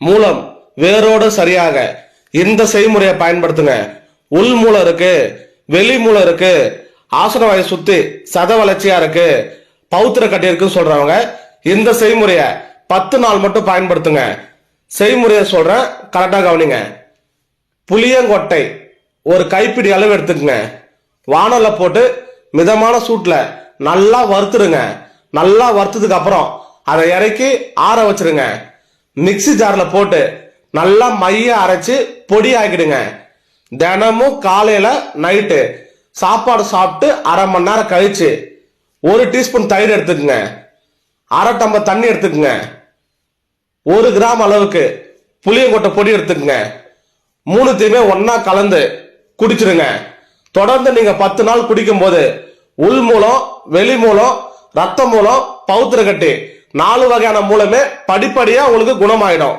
மூலம் வேரோடு சரியாக இந்த செய்முறையை பயன்படுத்துங்க. உள் மூலம் இருக்கு, வெளி மூலம் இருக்கு, ஆசன வாயை சுத்தி சத வளர்ச்சியா இருக்கு, பௌத்திர கட்டி இருக்குன்னு சொல்றவங்க இந்த செய்முறையை 10 நாள் மட்டும் பயன்படுத்துங்க. செய்முறையை சொல்றேன், கரெக்டா கவனிங்க. புளியங்கொட்டை ஒரு கைப்பிடி அளவு எடுத்துக்கங்க. வானல்ல போட்டு மிதமான சூட்ல நல்லா வறுத்துருங்க. நல்லா வறுத்ததுக்கு அப்புறம் அதை இறக்கி ஆற வச்சிருங்க. மிக்சி ஜார்ல போட்டு நல்லா மைய அரைச்சு பொடி ஆக்கிடுங்க. தினமும் காலையில நைட்டு சாப்பாடு சாப்பிட்டு அரை மணி நேரம் கழிச்சு 1 டீஸ்பூன் தயிர் எடுத்துக்கங்க. அரை டம்ளர் தண்ணி எடுத்துக்கங்க. 1 கிராம் அளவுக்கு புளியங்கொட்டை பொடி எடுத்துக்கங்க. 3த்தையுமே ஒன்னா கலந்து குடிச்சிருங்க. தொடர்ந்து நீங்க 10 நாள் குடிக்கும் போது உள் மூலம், வெளி மூலம், ரத்த மூலம், பௌத்திர கட்டி 4 வகையான மூலமே படிப்படியா உங்களுக்கு குணமாயிடும்.